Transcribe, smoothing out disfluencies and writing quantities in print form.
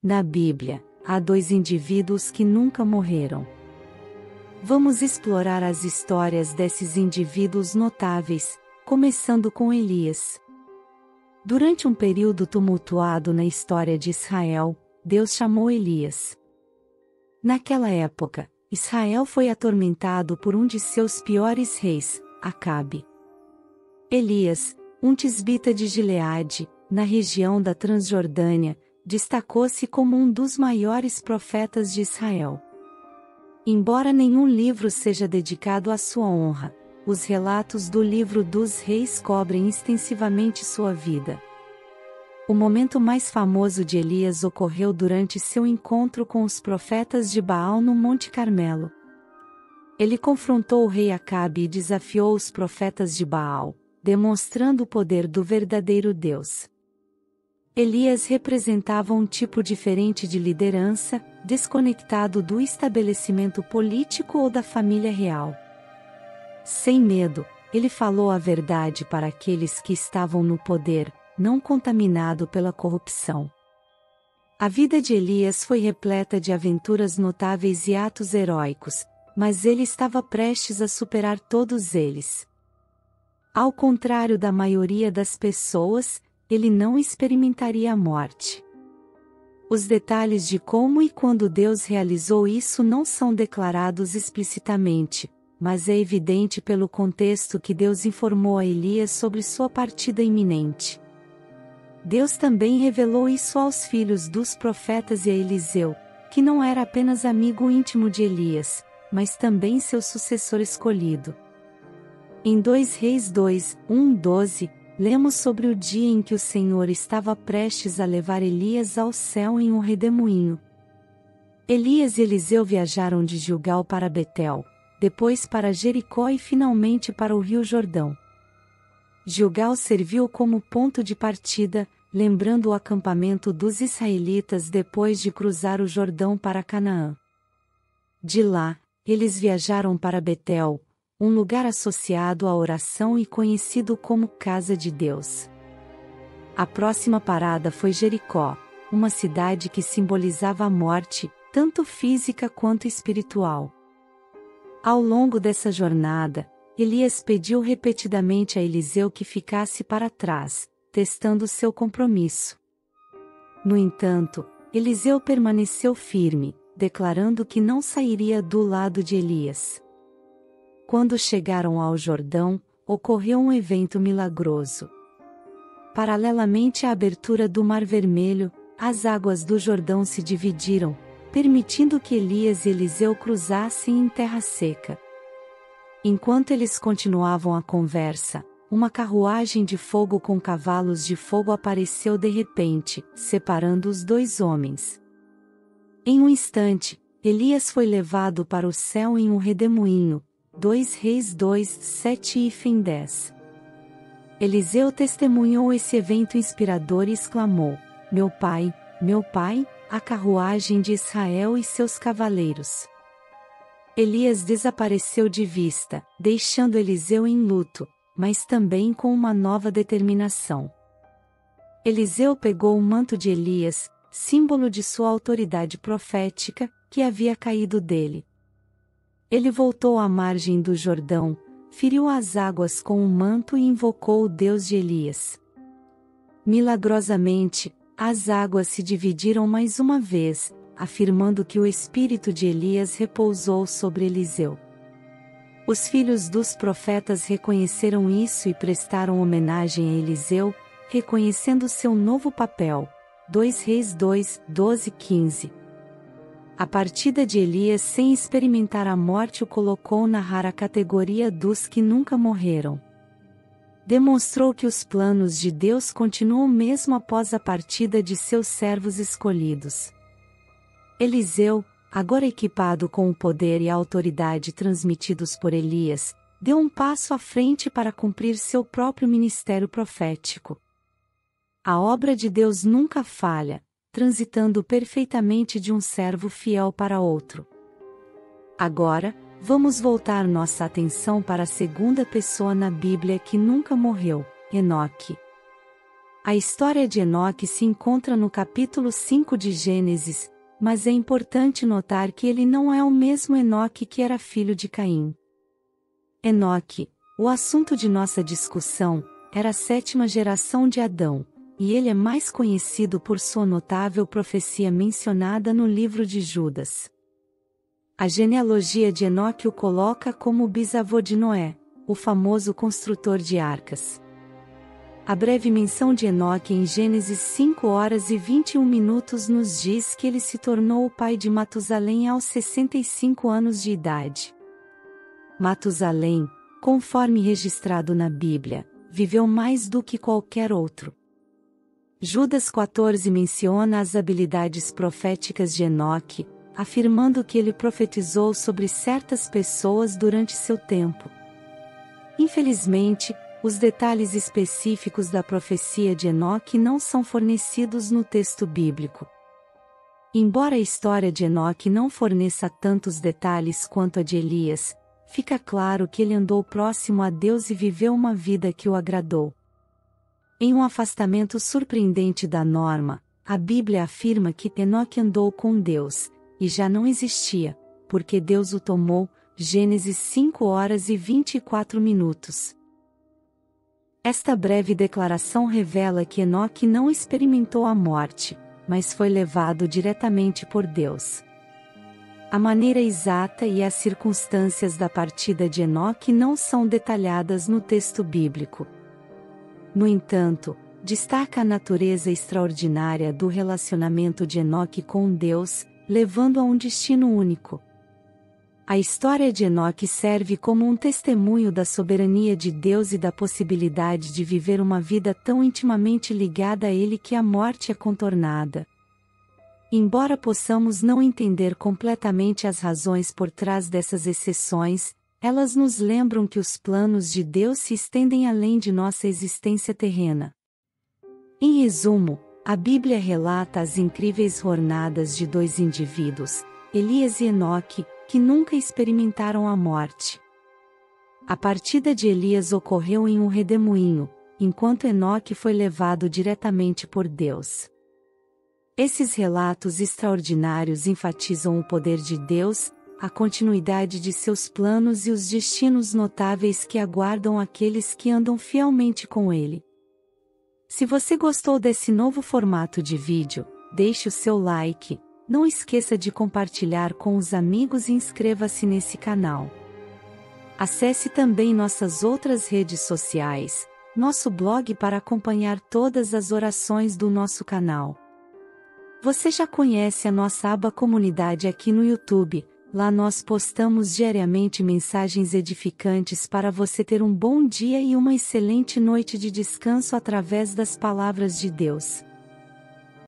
Na Bíblia, há dois indivíduos que nunca morreram. Vamos explorar as histórias desses indivíduos notáveis, começando com Elias. Durante um período tumultuado na história de Israel, Deus chamou Elias. Naquela época, Israel foi atormentado por um de seus piores reis, Acabe. Elias, um tisbita de Gileade, na região da Transjordânia, destacou-se como um dos maiores profetas de Israel. Embora nenhum livro seja dedicado à sua honra, os relatos do livro dos reis cobrem extensivamente sua vida. O momento mais famoso de Elias ocorreu durante seu encontro com os profetas de Baal no Monte Carmelo. Ele confrontou o rei Acabe e desafiou os profetas de Baal, demonstrando o poder do verdadeiro Deus. Elias representava um tipo diferente de liderança, desconectado do estabelecimento político ou da família real. Sem medo, ele falou a verdade para aqueles que estavam no poder, não contaminado pela corrupção. A vida de Elias foi repleta de aventuras notáveis e atos heróicos, mas ele estava prestes a superar todos eles. Ao contrário da maioria das pessoas, ele não experimentaria a morte. Os detalhes de como e quando Deus realizou isso não são declarados explicitamente, mas é evidente pelo contexto que Deus informou a Elias sobre sua partida iminente. Deus também revelou isso aos filhos dos profetas e a Eliseu, que não era apenas amigo íntimo de Elias, mas também seu sucessor escolhido. Em 2 Reis 2, 1-12, lemos sobre o dia em que o Senhor estava prestes a levar Elias ao céu em um redemoinho. Elias e Eliseu viajaram de Gilgal para Betel, depois para Jericó e finalmente para o Rio Jordão. Gilgal serviu como ponto de partida, lembrando o acampamento dos israelitas depois de cruzar o Jordão para Canaã. De lá, eles viajaram para Betel, um lugar associado à oração e conhecido como Casa de Deus. A próxima parada foi Jericó, uma cidade que simbolizava a morte, tanto física quanto espiritual. Ao longo dessa jornada, Elias pediu repetidamente a Eliseu que ficasse para trás, testando seu compromisso. No entanto, Eliseu permaneceu firme, declarando que não sairia do lado de Elias. Quando chegaram ao Jordão, ocorreu um evento milagroso. Paralelamente à abertura do Mar Vermelho, as águas do Jordão se dividiram, permitindo que Elias e Eliseu cruzassem em terra seca. Enquanto eles continuavam a conversa, uma carruagem de fogo com cavalos de fogo apareceu de repente, separando os dois homens. Em um instante, Elias foi levado para o céu em um redemoinho. 2 Reis 2, 7 e 10. Eliseu testemunhou esse evento inspirador e exclamou: meu pai, a carruagem de Israel e seus cavaleiros. Elias desapareceu de vista, deixando Eliseu em luto, mas também com uma nova determinação. Eliseu pegou o manto de Elias, símbolo de sua autoridade profética, que havia caído dele. Ele voltou à margem do Jordão, feriu as águas com o manto e invocou o Deus de Elias. Milagrosamente, as águas se dividiram mais uma vez, afirmando que o espírito de Elias repousou sobre Eliseu. Os filhos dos profetas reconheceram isso e prestaram homenagem a Eliseu, reconhecendo seu novo papel. 2 Reis 2, 12-15. A partida de Elias sem experimentar a morte o colocou na rara categoria dos que nunca morreram. Demonstrou que os planos de Deus continuam mesmo após a partida de seus servos escolhidos. Eliseu, agora equipado com o poder e a autoridade transmitidos por Elias, deu um passo à frente para cumprir seu próprio ministério profético. A obra de Deus nunca falha, transitando perfeitamente de um servo fiel para outro. Agora, vamos voltar nossa atenção para a segunda pessoa na Bíblia que nunca morreu, Enoque. A história de Enoque se encontra no capítulo 5 de Gênesis, mas é importante notar que ele não é o mesmo Enoque que era filho de Caim. Enoque, o assunto de nossa discussão, era a 7ª geração de Adão, e ele é mais conhecido por sua notável profecia mencionada no livro de Judas. A genealogia de Enoque o coloca como o bisavô de Noé, o famoso construtor de arcas. A breve menção de Enoque em Gênesis 5h21 nos diz que ele se tornou o pai de Matusalém aos 65 anos de idade. Matusalém, conforme registrado na Bíblia, viveu mais do que qualquer outro. Judas 14 menciona as habilidades proféticas de Enoque, afirmando que ele profetizou sobre certas pessoas durante seu tempo. Infelizmente, os detalhes específicos da profecia de Enoque não são fornecidos no texto bíblico. Embora a história de Enoque não forneça tantos detalhes quanto a de Elias, fica claro que ele andou próximo a Deus e viveu uma vida que o agradou. Em um afastamento surpreendente da norma, a Bíblia afirma que Enoque andou com Deus, e já não existia, porque Deus o tomou, Gênesis 5h24. Esta breve declaração revela que Enoque não experimentou a morte, mas foi levado diretamente por Deus. A maneira exata e as circunstâncias da partida de Enoque não são detalhadas no texto bíblico. No entanto, destaca a natureza extraordinária do relacionamento de Enoque com Deus, levando a um destino único. A história de Enoque serve como um testemunho da soberania de Deus e da possibilidade de viver uma vida tão intimamente ligada a Ele que a morte é contornada. Embora possamos não entender completamente as razões por trás dessas exceções, elas nos lembram que os planos de Deus se estendem além de nossa existência terrena. Em resumo, a Bíblia relata as incríveis jornadas de dois indivíduos, Elias e Enoque, que nunca experimentaram a morte. A partida de Elias ocorreu em um redemoinho, enquanto Enoque foi levado diretamente por Deus. Esses relatos extraordinários enfatizam o poder de Deus, a continuidade de seus planos e os destinos notáveis que aguardam aqueles que andam fielmente com Ele. Se você gostou desse novo formato de vídeo, deixe o seu like. Não esqueça de compartilhar com os amigos e inscreva-se nesse canal. Acesse também nossas outras redes sociais, nosso blog para acompanhar todas as orações do nosso canal. Você já conhece a nossa aba Comunidade aqui no YouTube, lá nós postamos diariamente mensagens edificantes para você ter um bom dia e uma excelente noite de descanso através das palavras de Deus.